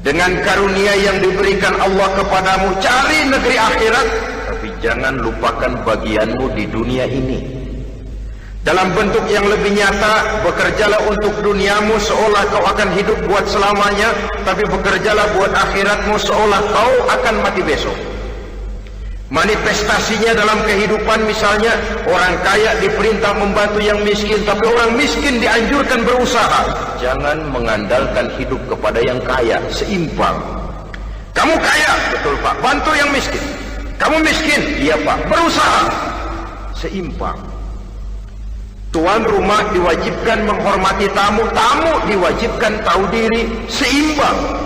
Dengan karunia yang diberikan Allah kepadamu, cari negeri akhirat, tapi jangan lupakan bagianmu di dunia ini. Dalam bentuk yang lebih nyata, bekerjalah untuk duniamu seolah kau akan hidup buat selamanya, tapi bekerjalah buat akhiratmu seolah kau akan mati besok. Manifestasinya dalam kehidupan, misalnya orang kaya diperintah membantu yang miskin, tapi orang miskin dianjurkan berusaha. Jangan mengandalkan hidup kepada yang kaya, seimbang. Kamu kaya, betul Pak, bantu yang miskin. Kamu miskin, iya Pak, berusaha, seimbang. Tuan rumah diwajibkan menghormati tamu, tamu diwajibkan tahu diri, seimbang.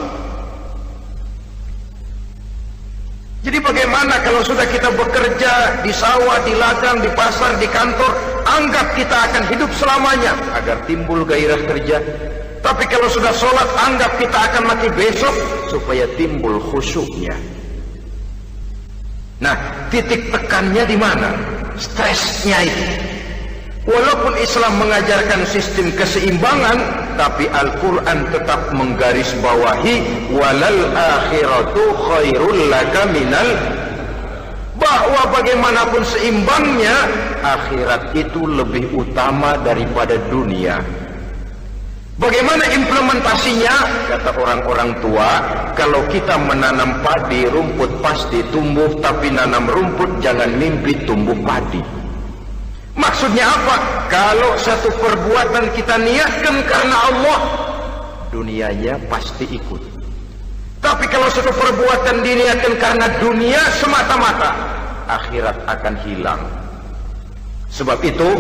Jadi bagaimana kalau sudah kita bekerja di sawah, di ladang, di pasar, di kantor, anggap kita akan hidup selamanya agar timbul gairah kerja. Tapi kalau sudah sholat, anggap kita akan mati besok supaya timbul khusyuknya. Nah, titik tekannya di mana? Stresnya itu. Walaupun Islam mengajarkan sistem keseimbangan, tapi Al-Quran tetap menggarisbawahi walal akhiratu khairul laka minal, bahwa bagaimanapun seimbangnya, akhirat itu lebih utama daripada dunia. Bagaimana implementasinya? Kata orang-orang tua, kalau kita menanam padi, rumput pasti tumbuh, tapi nanam rumput jangan mimpi tumbuh padi. Maksudnya apa? Kalau satu perbuatan kita niatkan karena Allah, dunianya pasti ikut. Tapi kalau satu perbuatan diniatkan karena dunia semata-mata, akhirat akan hilang. Sebab itu,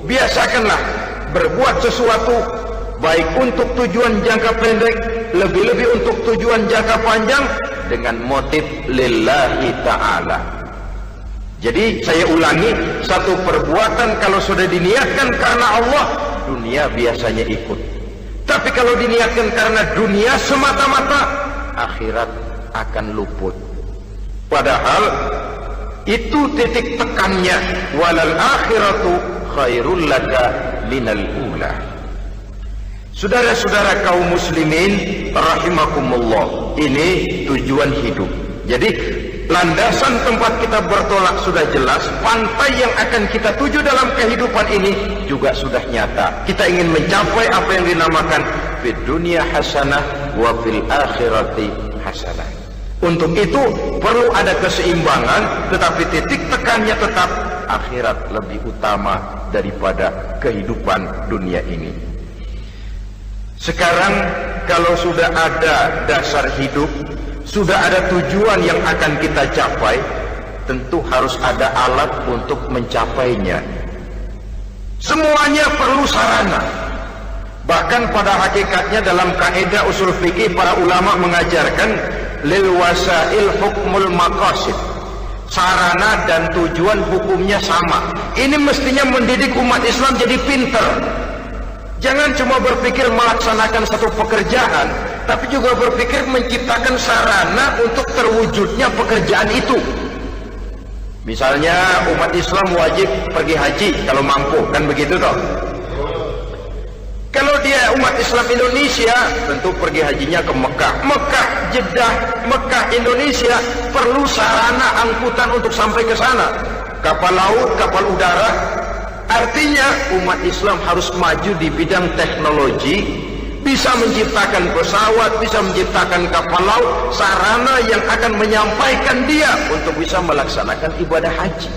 biasakanlah berbuat sesuatu, baik untuk tujuan jangka pendek, lebih-lebih untuk tujuan jangka panjang, dengan motif lillahi ta'ala. Jadi saya ulangi, satu perbuatan kalau sudah diniatkan karena Allah, dunia biasanya ikut. Tapi kalau diniatkan karena dunia semata-mata, akhirat akan luput. Padahal itu titik tekannya, walal akhiratu khairul laka minal ula. Saudara-saudara kaum muslimin rahimakumullah, ini tujuan hidup. Jadi landasan tempat kita bertolak sudah jelas, pantai yang akan kita tuju dalam kehidupan ini juga sudah nyata. Kita ingin mencapai apa yang dinamakan fid dunya hasanah wa fil akhirati hasanah. Untuk itu perlu ada keseimbangan, tetapi titik tekannya tetap akhirat lebih utama daripada kehidupan dunia ini. Sekarang kalau sudah ada dasar hidup, sudah ada tujuan yang akan kita capai, tentu harus ada alat untuk mencapainya. Semuanya perlu sarana. Bahkan pada hakikatnya dalam kaidah usul fikih para ulama mengajarkan lil wasail hukmul maqasid. Sarana dan tujuan hukumnya sama. Ini mestinya mendidik umat Islam jadi pinter. Jangan cuma berpikir melaksanakan satu pekerjaan, tapi juga berpikir menciptakan sarana untuk terwujudnya pekerjaan itu. Misalnya umat Islam wajib pergi haji kalau mampu, kan begitu toh? Kalau dia umat Islam Indonesia, tentu pergi hajinya ke Mekah. Mekah, Jeddah, Mekah, Indonesia perlu sarana angkutan untuk sampai ke sana. Kapal laut, kapal udara. Artinya umat Islam harus maju di bidang teknologi, bisa menciptakan pesawat, bisa menciptakan kapal laut, sarana yang akan menyampaikan dia untuk bisa melaksanakan ibadah haji.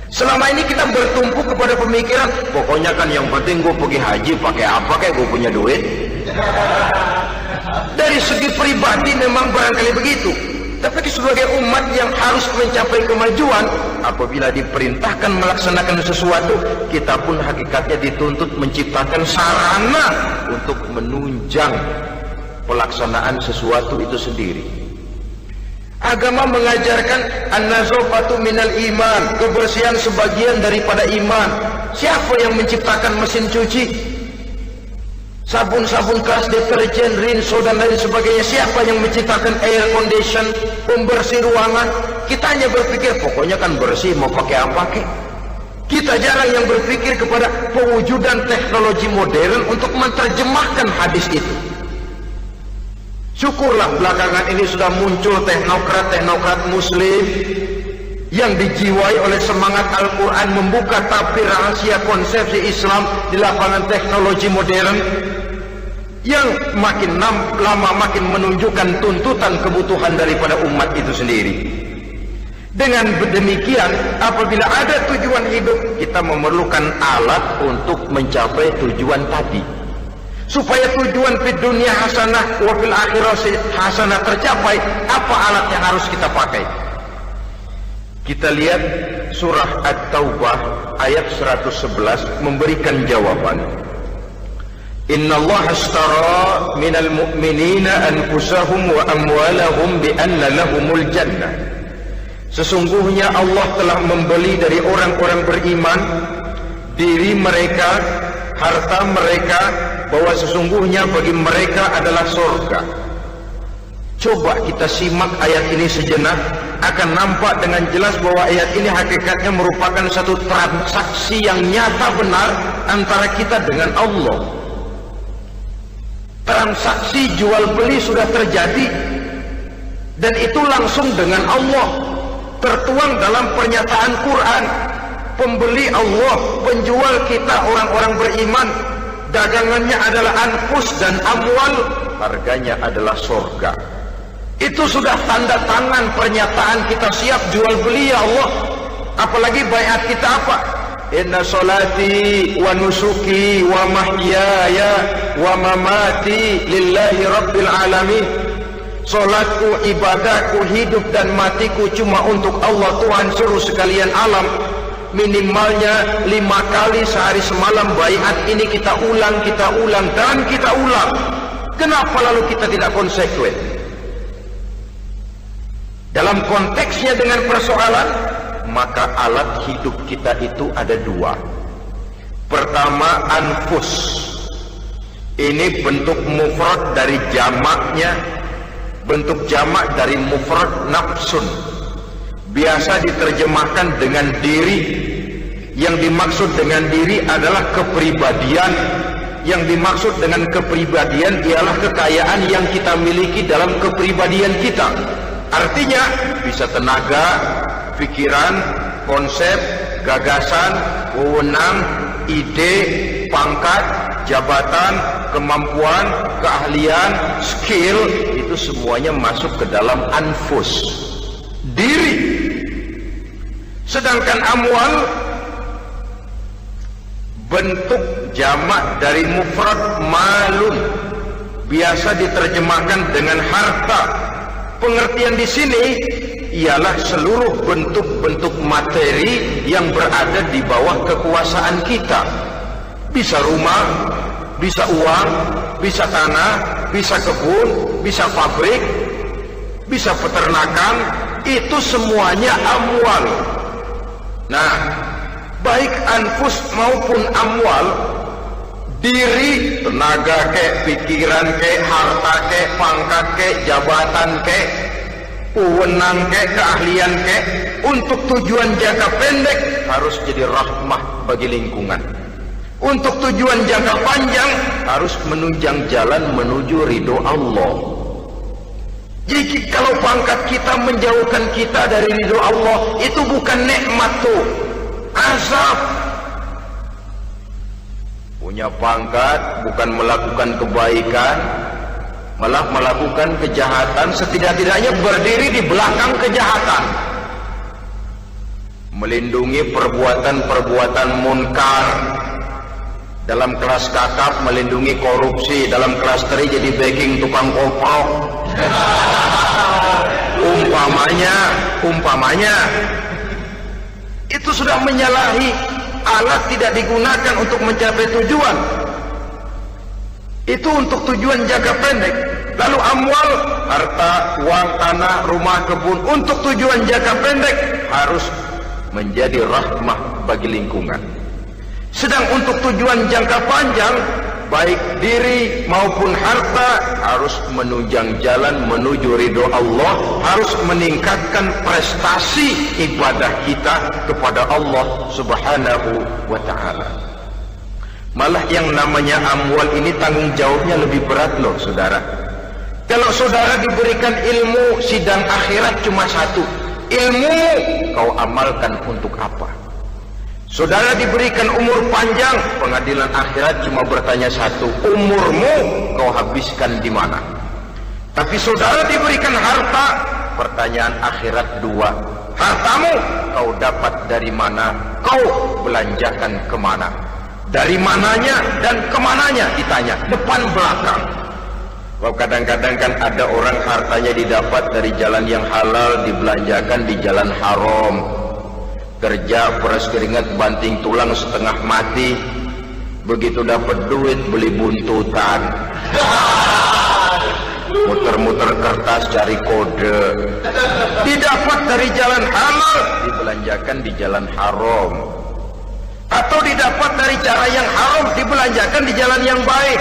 Selama ini kita bertumpu kepada pemikiran, pokoknya kan yang penting gue pergi haji pakai apa, kayak gue punya duit. Dari segi pribadi memang barangkali begitu, tapi sebagai umat yang harus mencapai kemajuan, apabila diperintahkan melaksanakan sesuatu, kita pun hakikatnya dituntut menciptakan sarana untuk menunjang pelaksanaan sesuatu itu sendiri. Agama mengajarkan an-nazafatu minal iman, kebersihan sebagian daripada iman. Siapa yang menciptakan mesin cuci, sabun-sabun keras, deterjen, rinso dan lain sebagainya? Siapa yang menciptakan air condition, pembersih ruangan? Kita hanya berpikir pokoknya kan bersih, mau pakai apa kek. Kita jarang yang berpikir kepada pewujudan teknologi modern untuk menerjemahkan hadis itu. Syukurlah belakangan ini sudah muncul teknokrat-teknokrat muslim yang dijiwai oleh semangat Al-Quran membuka tabir rahasia konsepsi Islam di lapangan teknologi modern yang makin lama makin menunjukkan tuntutan kebutuhan daripada umat itu sendiri. Dengan demikian, apabila ada tujuan hidup, kita memerlukan alat untuk mencapai tujuan tadi. Supaya tujuan fid dunya hasanah wa fil akhirati hasanah tercapai, apa alat yang harus kita pakai? Kita lihat surah At-Taubah ayat 111 memberikan jawaban. Innallaha ashtara minal mu'minina anfusahum wa amwalahum bi anna lahumul jannah. Sesungguhnya Allah telah membeli dari orang-orang beriman diri mereka, harta mereka, bahwa sesungguhnya bagi mereka adalah surga. Coba kita simak ayat ini sejenak, akan nampak dengan jelas bahwa ayat ini hakikatnya merupakan satu transaksi yang nyata benar antara kita dengan Allah. Transaksi jual beli sudah terjadi, dan itu langsung dengan Allah, tertuang dalam pernyataan Quran. Pembeli Allah, penjual kita orang-orang beriman, dagangannya adalah anfus dan amwal, harganya adalah surga. Itu sudah tanda tangan pernyataan kita siap jual beli ya Allah. Apalagi baiat kita apa? Inna salati wa nusuki wa mahyaya wa mamati lillahi rabbil alamin. Salatku, ibadahku, hidup dan matiku cuma untuk Allah Tuhan seluruh sekalian alam. Minimalnya 5 kali sehari semalam baiat ini kita ulang dan kita ulang. Kenapa lalu kita tidak konsekuen? Dalam konteksnya dengan persoalan, maka alat hidup kita itu ada 2. Pertama, anfus. Ini bentuk mufrad dari jamaknya, bentuk jamak dari mufrad nafsun. Biasa diterjemahkan dengan diri. Yang dimaksud dengan diri adalah kepribadian. Yang dimaksud dengan kepribadian ialah kekayaan yang kita miliki dalam kepribadian kita. Artinya bisa tenaga, pikiran, konsep, gagasan, wewenang, ide, pangkat, jabatan, kemampuan, keahlian, skill, itu semuanya masuk ke dalam anfus, diri. Sedangkan amwal bentuk jamak dari mufrad malun, biasa diterjemahkan dengan harta. Pengertian di sini ialah seluruh bentuk-bentuk materi yang berada di bawah kekuasaan kita. Bisa rumah, bisa uang, bisa tanah, bisa kebun, bisa pabrik, bisa peternakan, itu semuanya amwal. Nah, baik anfus maupun amwal, diri, tenaga ke, pikiran ke, harta ke, pangkat ke, jabatan ke, wewenang ke, keahlian ke, untuk tujuan jangka pendek harus jadi rahmah bagi lingkungan. Untuk tujuan jangka panjang harus menunjang jalan menuju ridho Allah. Jadi kalau pangkat kita menjauhkan kita dari ridho Allah, itu bukan nikmat tuh, azab. Punya pangkat bukan melakukan kebaikan, malah melakukan kejahatan, setidak-tidaknya berdiri di belakang kejahatan, melindungi perbuatan-perbuatan munkar. Dalam kelas kakap melindungi korupsi, dalam kelas teri jadi backing tukang koprok. Umpamanya itu sudah menyalahi, alat tidak digunakan untuk mencapai tujuan. Itu untuk tujuan jangka pendek. Lalu amwal, harta, uang, tanah, rumah, kebun, untuk tujuan jangka pendek harus menjadi rahmah bagi lingkungan. Sedang untuk tujuan jangka panjang, baik diri maupun harta harus menunjang jalan menuju ridho Allah, harus meningkatkan prestasi ibadah kita kepada Allah Subhanahu wa ta'ala. Malah yang namanya amwal ini tanggung jawabnya lebih berat loh saudara. Kalau saudara diberikan ilmu, sidang akhirat cuma satu, ilmu kau amalkan untuk apa? Saudara diberikan umur panjang, pengadilan akhirat cuma bertanya satu, umurmu kau habiskan di mana? Tapi saudara diberikan harta, pertanyaan akhirat dua, hartamu kau dapat dari mana? Kau belanjakan kemana? Dari mananya dan kemananya ditanya, depan belakang. Kalau kadang-kadang kan ada orang hartanya didapat dari jalan yang halal, dibelanjakan di jalan haram. Kerja peras keringat banting tulang setengah mati, begitu dapat duit beli buntutan, muter-muter kertas cari kode. Didapat dari jalan halal, dibelanjakan di jalan haram. Atau didapat dari cara yang haram, dibelanjakan di jalan yang baik.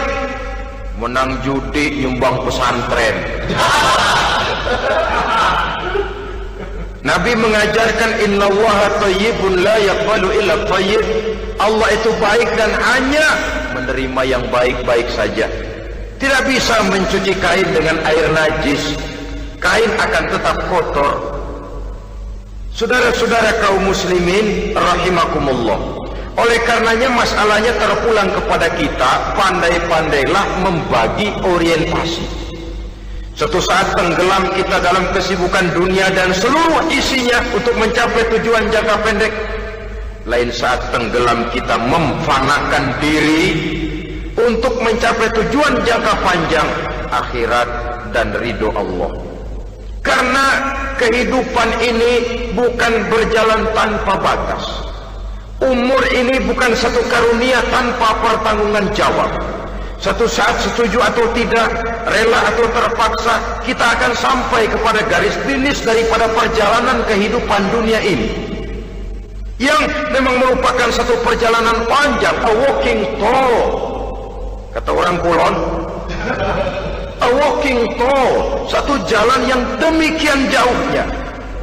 Menang judi, nyumbang pesantren. Nabi mengajarkan innallaha thayyibun la yaqbalu illa thayyib. Allah itu baik dan hanya menerima yang baik-baik saja. Tidak bisa mencuci kain dengan air najis. Kain akan tetap kotor. Saudara-saudara kaum muslimin rahimakumullah. Oleh karenanya masalahnya terpulang kepada kita, pandai-pandailah membagi orientasi. Suatu saat tenggelam kita dalam kesibukan dunia dan seluruh isinya untuk mencapai tujuan jangka pendek. Lain saat tenggelam kita memfanakan diri untuk mencapai tujuan jangka panjang, akhirat dan ridho Allah. Karena kehidupan ini bukan berjalan tanpa batas. Umur ini bukan satu karunia tanpa pertanggungan jawab. Satu saat setuju atau tidak, rela atau terpaksa, kita akan sampai kepada garis finish daripada perjalanan kehidupan dunia ini, yang memang merupakan satu perjalanan panjang, a walking tour. Kata orang Kulon, a walking tour, satu jalan yang demikian jauhnya.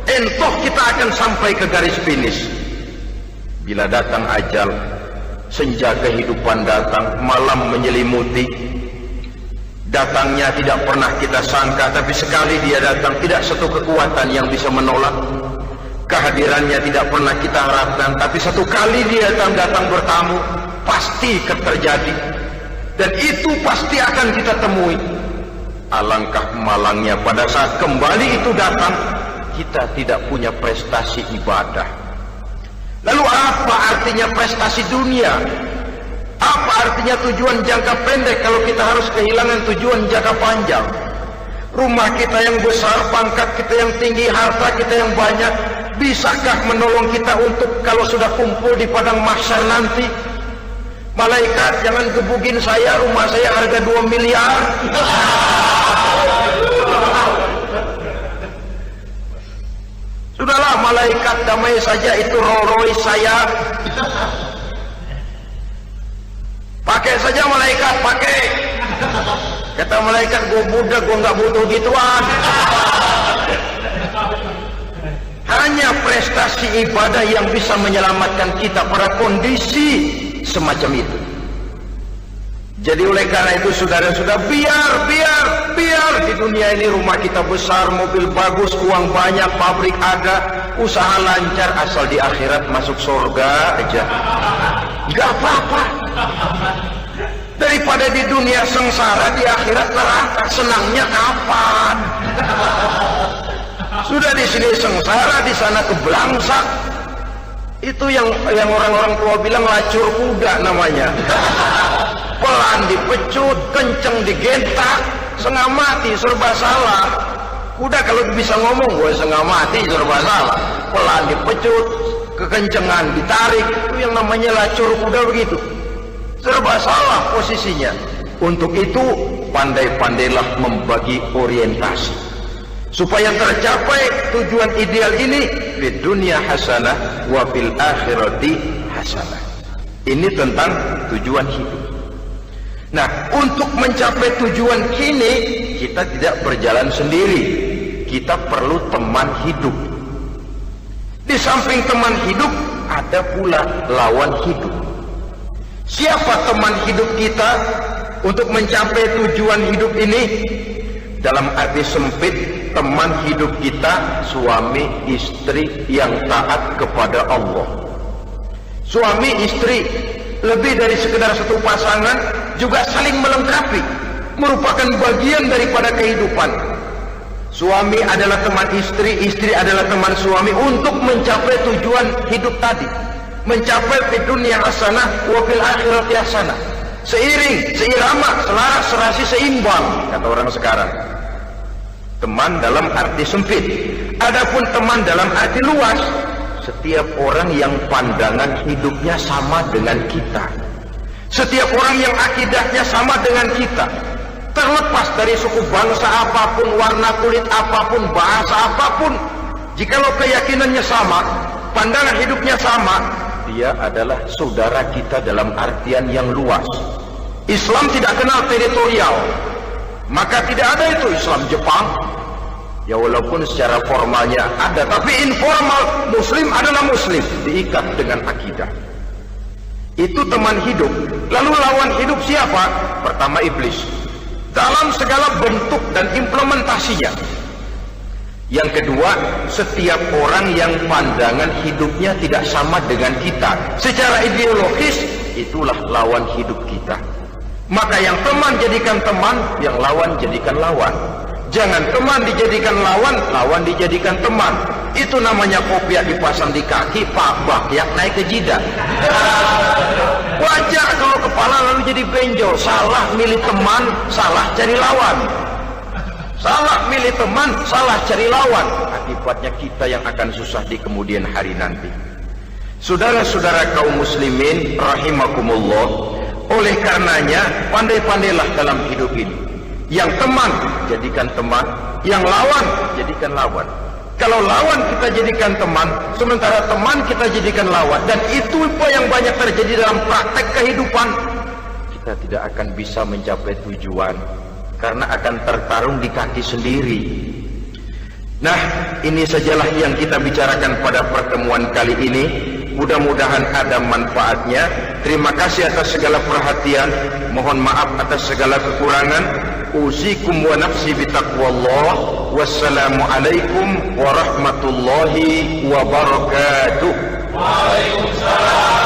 Entoh kita akan sampai ke garis finish. Bila datang ajal, senja kehidupan datang, malam menyelimuti, Datangnya tidak pernah kita sangka, tapi sekali dia datang tidak satu kekuatan yang bisa menolak. Kehadirannya tidak pernah kita harapkan, tapi satu kali dia datang bertamu, pasti terjadi. Dan itu pasti akan kita temui. Alangkah malangnya pada saat kembali itu datang, kita tidak punya prestasi ibadah. Lalu apa artinya prestasi dunia? Apa artinya tujuan jangka pendek kalau kita harus kehilangan tujuan jangka panjang? Rumah kita yang besar, pangkat kita yang tinggi, harta kita yang banyak, bisakah menolong kita untuk kalau sudah kumpul di padang mahsyar nanti? Malaikat, jangan gebugin saya, rumah saya harga 2 miliar. Sudahlah malaikat, damai saja, itu Rolls Royce saya. Pakai saja malaikat, pakai. Kata malaikat, gue budak, gue nggak butuh gituan. Hanya prestasi ibadah yang bisa menyelamatkan kita pada kondisi semacam itu. Jadi oleh karena itu saudara-saudara, biar di dunia ini rumah kita besar, mobil bagus, uang banyak, pabrik ada, usaha lancar, asal di akhirat masuk surga aja, nggak apa-apa. Daripada di dunia sengsara, di akhirat neraka, senangnya kapan? Sudah di sini sengsara, di sana kebelangsak. Itu yang orang-orang tua bilang lacur kuda namanya. Pelan dipecut, kenceng digentak, setengah mati, serba salah. Kuda kalau bisa ngomong, gue setengah mati, serba salah. Pelan dipecut, kekencengan ditarik, itu yang namanya lacur kuda begitu. Serba salah posisinya. Untuk itu pandai-pandailah membagi orientasi supaya tercapai tujuan ideal ini, di dunia hasanah wa fil akhirati hasanah. Ini tentang tujuan hidup. Nah, untuk mencapai tujuan ini kita tidak berjalan sendiri. Kita perlu teman hidup. Di samping teman hidup ada pula lawan hidup. Siapa teman hidup kita untuk mencapai tujuan hidup ini? Dalam arti sempit, teman hidup kita suami istri yang taat kepada Allah. Suami istri lebih dari sekedar satu pasangan, juga saling melengkapi, merupakan bagian daripada kehidupan. Suami adalah teman istri, istri adalah teman suami untuk mencapai tujuan hidup tadi, mencapai di dunia hasanah wa fil akhirati hasanah. Seiring, seirama, selaras, serasi, seimbang, kata orang sekarang. Teman dalam arti sempit. Adapun teman dalam arti luas, setiap orang yang pandangan hidupnya sama dengan kita, setiap orang yang akidahnya sama dengan kita, terlepas dari suku bangsa apapun, warna kulit apapun, bahasa apapun, jikalau keyakinannya sama, pandangan hidupnya sama, dia adalah saudara kita dalam artian yang luas. Islam tidak kenal teritorial, maka tidak ada itu Islam Jepang. Ya walaupun secara formalnya ada, tapi informal muslim adalah muslim, diikat dengan akidah. Itu teman hidup. Lalu lawan hidup siapa? Pertama iblis, dalam segala bentuk dan implementasinya. Yang kedua, setiap orang yang pandangan hidupnya tidak sama dengan kita secara ideologis, itulah lawan hidup kita. Maka yang teman jadikan teman, yang lawan jadikan lawan. Jangan teman dijadikan lawan, lawan dijadikan teman. Itu namanya kopiah dipasang di kaki, pak bakyak naik ke jidat. Wajar kalau kepala lalu jadi benjol. Salah milih teman, salah cari lawan. Salah milih teman, salah cari lawan. Akibatnya kita yang akan susah di kemudian hari nanti. Saudara-saudara kaum muslimin rahimakumullah, oleh karenanya pandai-pandailah dalam hidup ini. Yang teman jadikan teman, yang lawan jadikan lawan. Kalau lawan kita jadikan teman, sementara teman kita jadikan lawan, dan itu apa yang banyak terjadi dalam praktek kehidupan, kita tidak akan bisa mencapai tujuan karena akan tertarung di kaki sendiri. Nah, ini sajalah yang kita bicarakan pada pertemuan kali ini. Mudah-mudahan ada manfaatnya. Terima kasih atas segala perhatian, mohon maaf atas segala kekurangan. usikum wa nafsi bitaqwallah. Wassalamualaikum warahmatullahi wabarakatuh. Waalaikumsalam.